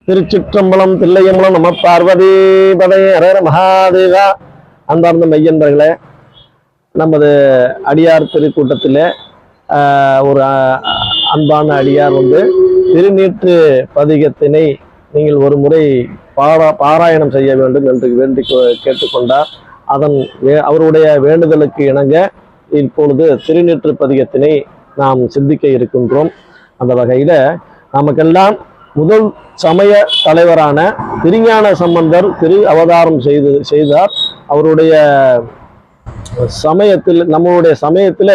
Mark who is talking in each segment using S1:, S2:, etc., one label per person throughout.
S1: திருச்சிற்றம்பலம் தில்லையம்பலம் நம பார்வதி பதை ஹர மகாதேவா. அன்பார்ந்த மெய்யன்பர்களே, நமது அடியார் திருக்கூட்டத்தில் ஒரு அன்பான அடியார் திருநீற்று பதிகத்தினை நீங்கள் ஒரு முறை பாராயணம் செய்ய வேண்டும் என்று வேண்டி கேட்டுக்கொண்டார். அவருடைய வேண்டுதலுக்கு இணங்க இப்பொழுது திருநீற்று பதிகத்தினை நாம் சிந்திக்க இருக்கின்றோம். அந்த வகையில நமக்கெல்லாம் முதல் சமய தலைவரான திருஞான சம்பந்தர் திரு அவதாரம் செய்தார். அவருடைய சமயத்தில், நம்மளுடைய சமயத்தில்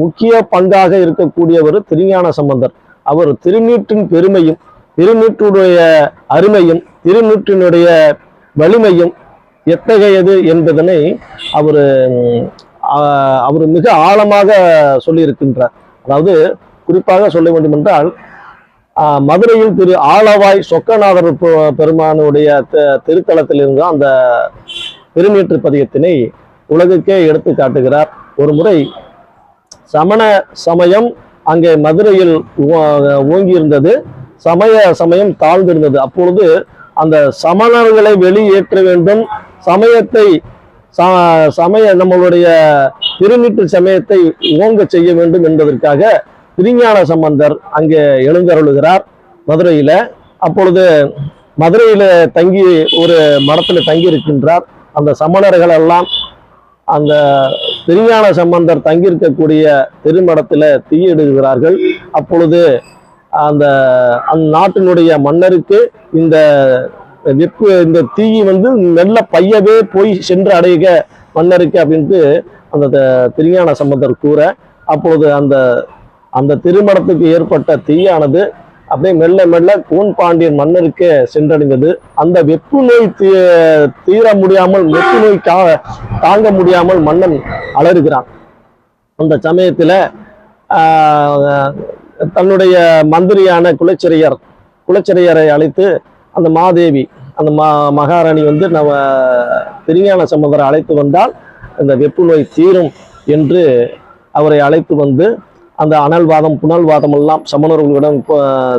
S1: முக்கிய பங்காக இருக்கக்கூடியவர் திருஞான சம்பந்தர். அவர் திருநீற்றின் பெருமையும், திருநீற்றுடைய அருமையும், திருநீற்றினுடைய வலிமையும் எத்தகையது என்பதனை அவர் மிக ஆழமாக சொல்லியிருக்கின்றார். அதாவது குறிப்பாக சொல்ல வேண்டும் என்றால், மதுரையில் திரு ஆலவாய் சொக்கநாதர் பெருமானுடைய திருத்தலத்திலிருந்து அந்த திருநீற்று பதிகத்தினை உலகுக்கே எடுத்து காட்டுகிறார். ஒரு முறை சமண சமயம் அங்கே மதுரையில் ஓங்கியிருந்தது, சமயம் தாழ்ந்திருந்தது. அப்பொழுது அந்த சமணர்களை வெளியேற்ற வேண்டும், நம்மளுடைய திருநீற்று சமயத்தை ஓங்க செய்ய வேண்டும் என்பதற்காக திருஞான சம்பந்தர் அங்கே எழுந்தருளுகிறார் மதுரையில. அப்பொழுது மதுரையில தங்கி ஒரு மடத்துல தங்கி இருக்கின்றார். அந்த சமணர்கள் எல்லாம் அந்த திருஞான சம்பந்தர் தங்கியிருக்கக்கூடிய திருமடத்துல தீயிடுகிறார்கள். அப்பொழுது அந்த நாட்டினுடைய மன்னருக்கு இந்த தீ மெல்ல பையவே போய் சென்று அடைக மன்னருக்கு அப்படின்ட்டு அந்த திருஞான சம்பந்தர் கூற, அப்பொழுது அந்த திருமணத்துக்கு ஏற்பட்ட தீயானது அப்படியே மெல்ல மெல்ல கூன் பாண்டியன் மன்னருக்கு சென்றடைந்தது. அந்த வெப்பு நோய் தீர முடியாமல், வெப்பு நோய் தாங்க முடியாமல் மன்னன் அலறுகிறான். அந்த சமயத்துல தன்னுடைய மந்திரியான குலச்சிறையரை அழைத்து, அந்த மாதேவி, அந்த மகாராணி நம்ம திருஞான சம்பந்தரை அழைத்து வந்தால் அந்த வெப்பு நோய் தீரும் என்று அவரை அழைத்து வந்து அந்த அனல்வாதம் புனல்வாதம் எல்லாம் சமணர்களிடம்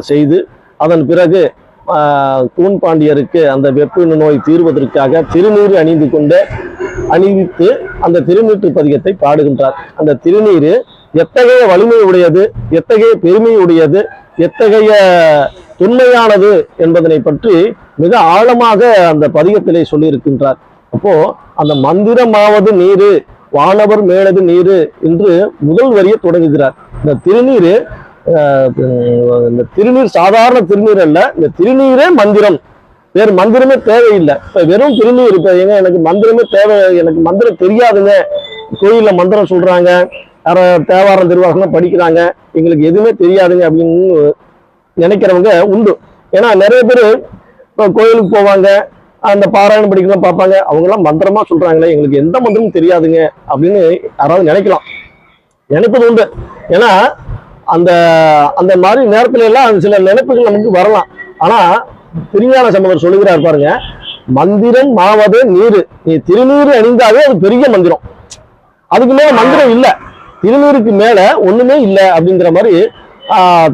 S1: செய்து, அதன் பிறகு கூன் பாண்டியருக்கு அந்த வெப்பு நோய் தீர்வதற்காக திருநீர் அணிவித்து அந்த திருநீற்று பதிகத்தை பாடுகின்றார். அந்த திருநீர் எத்தகைய வலிமை உடையது, எத்தகைய பெருமை உடையது, எத்தகைய தொன்மையானது என்பதனை பற்றி மிக ஆழமாக அந்த பதிகத்திலே சொல்லியிருக்கின்றார். அப்போ அந்த மந்திரமாவது நீரு, வானவர் மேலது நீரு என்று முதல் வரியை தொடங்குகிறார். இந்த திருநீர் சாதாரண திருநீர் அல்ல, இந்த திருநீரே மந்திரம். வேறு மந்திரமே தேவையில்லை. இப்ப வெறும் திருநீர், இப்ப எனக்கு மந்திரமே தேவை, எனக்கு மந்திரம் தெரியாதுங்க, கோயில்ல மந்திரம் சொல்றாங்க, தேவாரம் திருவாசகம் படிக்கிறாங்க, எங்களுக்கு எதுவுமே தெரியாதுங்க அப்படின்னு நினைக்கிறவங்க உண்டு. ஏன்னா நிறைய பேர் இப்போ கோயிலுக்கு போவாங்க, அந்த பாராயணம் படிக்கலாம் பார்ப்பாங்க, அவங்கெல்லாம் மந்திரமா சொல்றாங்களே, எங்களுக்கு எந்த மந்திரமும் தெரியாதுங்க அப்படின்னு யாராவது நினைப்பது உண்டு. ஏன்னா அந்த மாதிரி நேரத்துல எல்லாம் சில நினைப்புகள் நமக்கு வரலாம். ஆனா திருஞான சம்பந்தர் சொல்லுகிறார் பாருங்க, மந்திரம் மாவதே நீரு, நீ திருநீர் அணிந்தாவே அது பெரிய மந்திரம், அதுக்கு மேல மந்திரம் இல்லை, திருநீருக்கு மேல ஒண்ணுமே இல்லை அப்படிங்கிற மாதிரி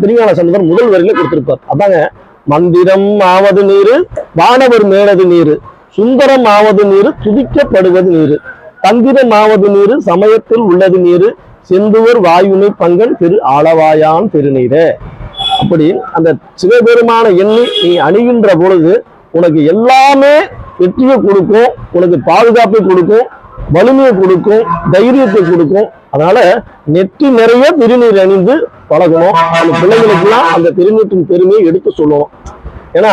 S1: திருஞான சம்பந்தர் முதல் வரியில கொடுத்திருப்பார். அதாங்க, மந்திரம் ஆவது நீரு, வானவர் மேலது நீரு, சுந்தரம் ஆவது நீரு, துதிக்கப்படுவது நீரு, தந்திரம் ஆவது நீரு, சமயத்தில் உள்ளது நீரு, செந்துவர் வாயுனை பங்கன் திரு ஆளவாயான் திருநீரே. அப்படி அந்த சிவபெருமான எண்ணி நீ அணிகின்ற பொழுது உனக்கு எல்லாமே வெற்றியை கொடுக்கும், உனக்கு பாதுகாப்பை கொடுக்கும், வலிமையை கொடுக்கும், தைரியத்தை கொடுக்கும். அதனால நெற்றி நிறைய திருநீர் அணிந்து பழகணும். அந்த பிள்ளைகளுக்கெல்லாம் அந்த திருநீற்றின் பெருமையை எடுத்து சொல்லணும். ஏன்னா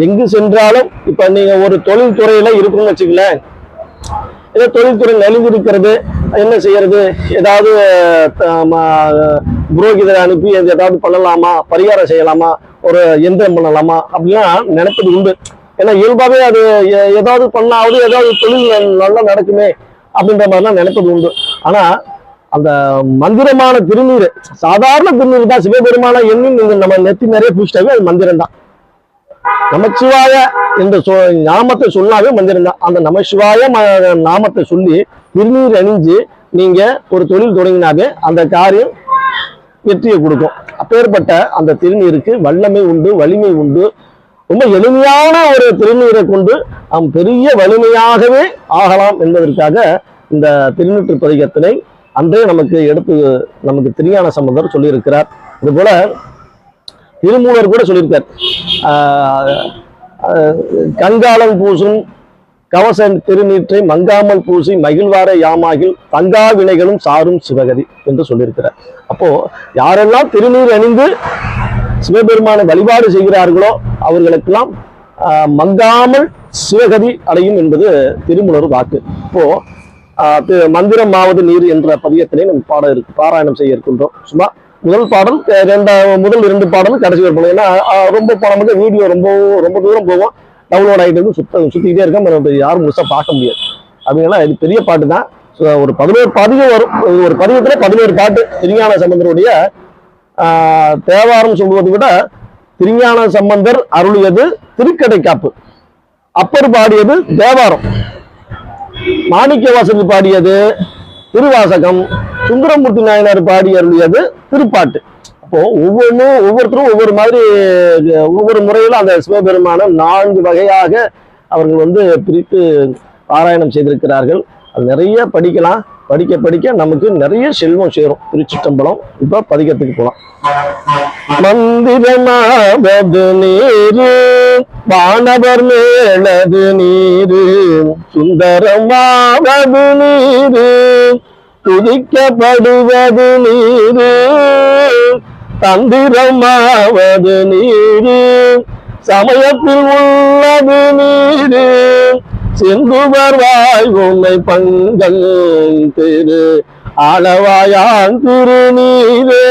S1: எங்கு சென்றாலும், இப்ப நீங்க ஒரு தொழில் துறையில இருக்குன்னு வச்சுக்கலேன், ஏதோ தொழில்துறை நலிந்திருக்கிறது, என்ன செய்யறது, ஏதாவது புரோகிதரை அனுப்பி ஏதாவது பண்ணலாமா, பரிகாரம் செய்யலாமா, ஒரு எந்திரம் பண்ணலாமா அப்படிலாம் நினைப்பது உண்டு. ஏன்னா இயல்பாவே அது ஏதாவது பண்ணாவது ஏதாவது தொழில் நல்லா நடக்குமே அப்படின்ற மாதிரிலாம் நினைப்பது உண்டு. ஆனா அந்த மந்திரமான திருநீர், சாதாரண திருநீர் தான், சிவபெருமான எண்ணி நம்ம நெத்தி நிறைய பூசிட்டாவே அது மந்திரம் தான். நமச்சிவாய என்ற நாமத்தை சொன்னாவே மந்திரம் தான். அந்த நமசிவாய நாமத்தை சொல்லி திருநீர் அணிஞ்சு நீங்க ஒரு தொழில் தொடங்கினாவே அந்த காரியம் வெற்றியை கொடுக்கும். அப்பேற்பட்ட அந்த திருநீருக்கு வல்லமை உண்டு, வலிமை உண்டு. ரொம்ப எளிமையான ஒரு திருநீரை கொண்டு நாம் பெரிய வலிமையாகவே ஆகலாம் என்பதற்காக இந்த திருநீற்று பதிகத்தினை அன்றே நமக்கு திருஞான சம்பந்தர் சொல்லியிருக்கிறார். இது போல திருமூலர் கூட சொல்லியிருக்கார், கங்காளன் பூசும் கவச திருநீற்றை மங்காமல் பூசி மகிழ்வாரை யாமாகில் தங்கா வினைகளும் சாரும் சிவகதி என்று சொல்லியிருக்கிறார். அப்போ யாரெல்லாம் திருநீர் அணிந்து சிவபெருமானை வழிபாடு செய்கிறார்களோ அவர்களுக்கெல்லாம் மங்காமல் சிவகதி அடையும் என்பது திருமூலர் வாக்கு. இப்போ மந்திரமாவது நீர் என்ற பதியத்தினை நம்ம பாராயணம் செய்ய இருக்கின்றோம். சும்மா முதல் பாடல் முதல் 2 பாடலும் கடைசி வரப்போம். ஏன்னா ரொம்ப நமக்கு வீடியோ ரொம்ப தூரம் போவோம், டவுன்லோட் ஆகிட்டு சுத்திக்கிட்டே இருக்கோம், யாரும் முழுசா பார்க்க முடியாது. அப்படின்னா இது பெரிய பாட்டு தான். ஒரு 11 பதிகம் வரும். ஒரு பதிகத்துல 11 பாட்டு. திருஞான சம்பந்தருடைய தேவாரம் சொல்வதை விட திருஞான சம்பந்தர் அருளியது திருக்கடைக்காப்பு, அப்பர் பாடியது தேவாரம், மாணிக்க வாசகர் பாடியது திருவாசகம், சுந்தரமூர்த்தி நாயனார் பாடி அருளியது திருப்பாட்டு. அப்போ ஒவ்வொருத்தரும் ஒவ்வொரு மாதிரி ஒவ்வொரு முறையிலும் அந்த சிவபெருமான 4 வகையாக அவர்கள் பிரித்து பாராயணம் செய்திருக்கிறார்கள். அது நிறைய படிக்கலாம். படிக்க நமக்கு நிறைய செல்வம் சேரும். திருச்சிற்றம்பலம். இப்ப பதிகத்துக்கு போலாம். மந்திரமாவது நீரு வானவர் மேலது நீரு, சுந்தரமாவது நீரு துதிக்கப்படுவது நீரு, தந்திரமாவது நீரு சமயத்தில் உள்ளது நீரு, செந்துவர் வாய் உண்மை பங்கல் திரு ஆளவாயான் திருநீரே.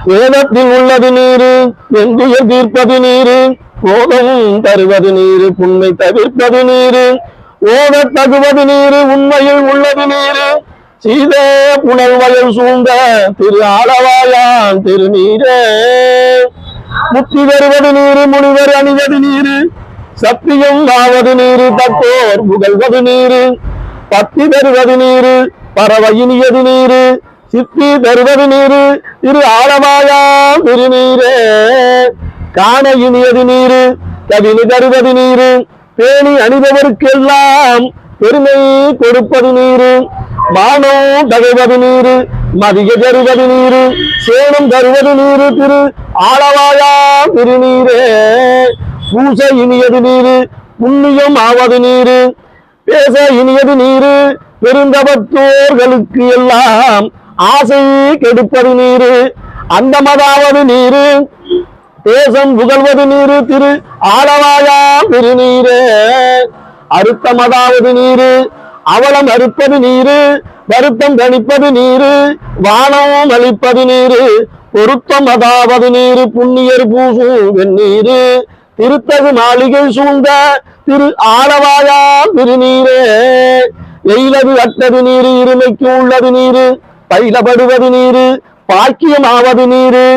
S1: வேதத்தில் உள்ளது நீரு வெந்துயர் தீர்ப்பது நீரு, போதம் தருவது நீரு புண்மை தவிர்ப்பது நீரு, ஓத தகுவது நீரு உண்மையில் உள்ளது நீரு, சீதே புனல் வயல் சூழ்ந்த திரு ஆளவாயான் திருநீரே. முக்தி வருவது நீரு முனிவர் அணிவது நீரு, சத்தியம் ஆவது நீரு தத்தோர் புகழ்வது நீரு, பத்தி தருவது நீரு பறவையினியது நீரு, சித்தி தருவது நீரு திரு ஆளவாயான் திருநீரே. காண இனியது நீரு கவினி தருவது நீரு, பேணி அணிபவருக்கெல்லாம் பெருமை கொடுப்பது நீரு, மானம் தருவது நீரு மதிய தருவது நீரு, சேனம் தருவது நீரு திரு ஆளவாயான் திருநீரே. பூச இனியது நீரு புண்ணியம் ஆவது நீரு, பேச இனியது நீரு பெருந்தவத்தோர்களுக்கு எல்லாம் ஆசை கெடுப்பது நீரு, அந்தமதாவது நீரு தேசம் புகழ்வது நீரு திரு ஆளவாயான் திருநீரே. அறுத்தமதாவது நீரு அவலம் அறுப்பது நீரு, வருத்தம் தணிப்பது நீரு, வானம் அளிப்பது நீரு, பொருத்தம் அதாவது நீரு புண்ணியர் பூசும் வெந்நீரு, திருத்தகு மாளிகை சூழ்ந்த திரு ஆளவாயான் திருநீரே. எயிலது அட்டது நீரு இருமைக்கு உள்ளது நீரு, பயிலப்படுவது நீரு பாக்கியமாவது நீரு,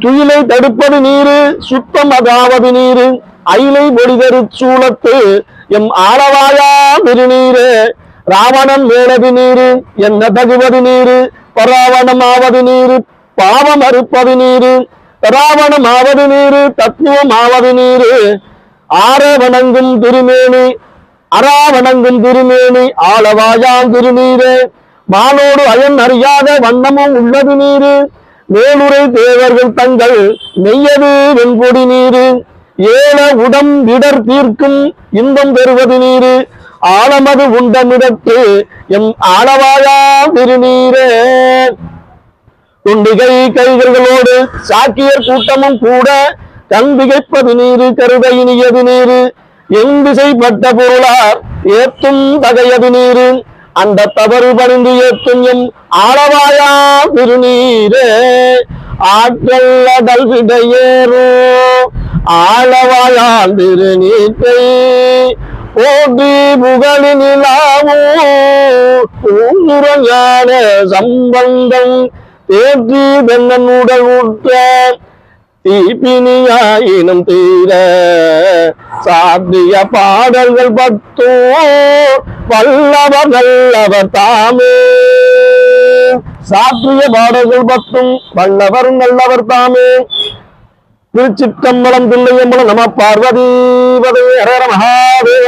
S1: துயிலை தடுப்பது நீரு சுத்தம் அதாவது நீரு, அயிலை பொடிதரு சூளத்து எம் ஆளவாயான் திருநீரே. ராவணன் வேளது நீரு என்ன தகுவது நீரு, பராவணம் ஆவது நீரு பாவம் அறுப்பது நீரு, ராவணம் ஆவது நீரு தத்துவம் ஆவது நீரு, ஆற வணங்கும் திருமேனி அராவணங்கும் திருமேனி ஆளவாயான் திருநீரே. மானோடு அயன் அறியாத வண்ணமும் உள்ளது நீரு, மேலுரை தேவர்கள் தங்கள் மெய்யது வெண்பொடி நீரு, ஏல உடம் இடர் தீர்க்கும் இன்பம் பெறுவது நீரு, ஆழமது உண்டமிடத்து எம் ஆளவாயான் திருநீரே. குண்டிகை கைகளோடு சாக்கியர் கூட்டமும் கூட கண் திகைப்பது நீரு கருத இனியது நீரு, எங் திசைப்பட்ட பொருளார் ஏத்தும் தகையது நீரு, அந்த தவறு பணிந்து ஏத்தும் எம் ஆளவாயான் திருநீரே. ஆற்றல் அடல் விடையேறோ ஆளவாயான் திருநீற்றை, போற்றி புகழினிலாவோ பூங்குரஞான சம்பந்தம், தேற்றி தென்னன் உடல் உற்ற தீப்பினியாயினும் தீர, சாத்திய பாடல்கள் 10 வல்லவர் நல்லவர் தாமே. சாத்திய பாடல்கள் 10 வல்லவர் நல்லவர் தாமே. திருச்சிற்றம்பலம் தில்லையம்பலம் நம பார்வதி பதவி ஹர ஹர மகாதேவ.